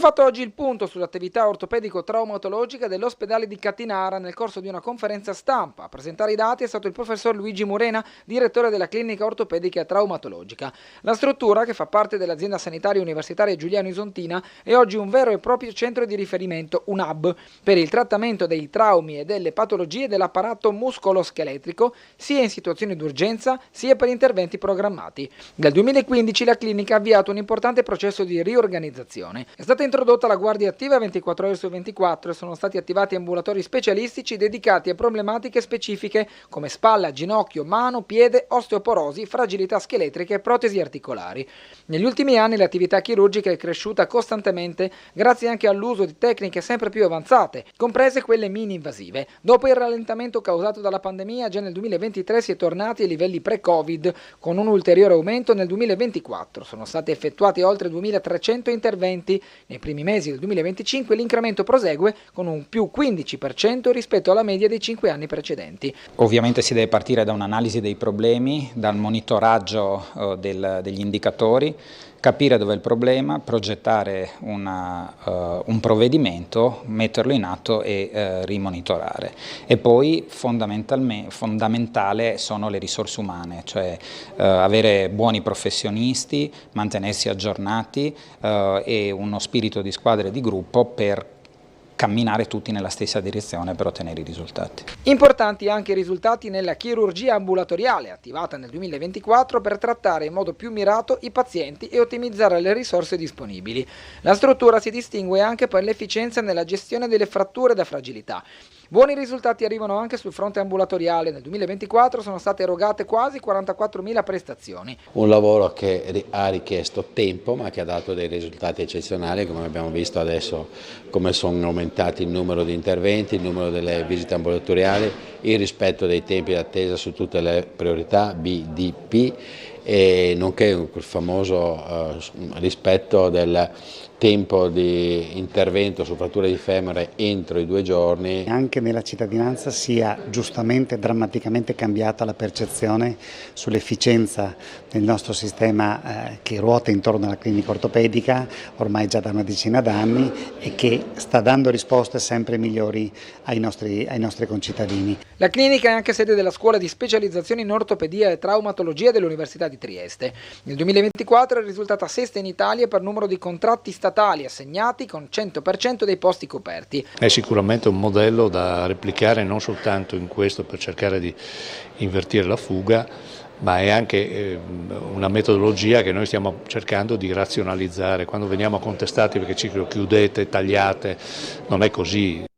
fatto oggi il punto sull'attività ortopedico-traumatologica dell'ospedale di Cattinara nel corso di una conferenza stampa. A presentare i dati è stato il professor Luigi Murena, direttore della clinica ortopedica e traumatologica. La struttura, che fa parte dell'azienda sanitaria universitaria Giuliano Isontina, è oggi un vero e proprio centro di riferimento, un hub, per il trattamento dei traumi e delle patologie dell'apparato muscoloscheletrico, sia in situazioni d'urgenza sia per interventi programmati. Dal 2015 la clinica ha avviato un importante processo di riorganizzazione. È stata introdotta la guardia attiva 24 ore su 24 e sono stati attivati ambulatori specialistici dedicati a problematiche specifiche come spalla, ginocchio, mano, piede, osteoporosi, fragilità scheletriche e protesi articolari. Negli ultimi anni l'attività chirurgica è cresciuta costantemente grazie anche all'uso di tecniche sempre più avanzate, comprese quelle mini-invasive. Dopo il rallentamento causato dalla pandemia, già nel 2023 si è tornati ai livelli pre-Covid, con un ulteriore aumento nel 2024. Sono stati effettuati oltre 2.300 interventi. Nei primi mesi del 2025 l'incremento prosegue con un più 15% rispetto alla media dei 5 anni precedenti. Ovviamente si deve partire da un'analisi dei problemi, dal monitoraggio degli indicatori, capire dove è il problema, progettare un provvedimento, metterlo in atto e rimonitorare. E poi fondamentale sono le risorse umane, cioè avere buoni professionisti, mantenersi aggiornati e uno spirito di squadra e di gruppo per camminare tutti nella stessa direzione per ottenere i risultati. Importanti anche i risultati nella chirurgia ambulatoriale, attivata nel 2024 per trattare in modo più mirato i pazienti e ottimizzare le risorse disponibili. La struttura si distingue anche per l'efficienza nella gestione delle fratture da fragilità. Buoni risultati arrivano anche sul fronte ambulatoriale. Nel 2024 sono state erogate quasi 44.000 prestazioni. Un lavoro che ha richiesto tempo ma che ha dato dei risultati eccezionali, come abbiamo visto adesso, come sono aumentati il numero di interventi, il numero delle visite ambulatoriali, il rispetto dei tempi d'attesa su tutte le priorità BDP e nonché il famoso rispetto del tempo di intervento su fratture di femore entro i 2 giorni. Anche nella cittadinanza sia giustamente drammaticamente cambiata la percezione sull'efficienza del nostro sistema che ruota intorno alla clinica ortopedica ormai già da una decina d'anni e che sta dando risposte sempre migliori ai nostri concittadini. La clinica è anche sede della scuola di specializzazione in ortopedia e traumatologia dell'Università di Trieste. Nel 2024 è risultata sesta in Italia per numero di contratti statali assegnati con 100% dei posti coperti. È sicuramente un modello da replicare non soltanto in questo per cercare di invertire la fuga, ma è anche una metodologia che noi stiamo cercando di razionalizzare. Quando veniamo contestati perché ci chiudete, tagliate, non è così.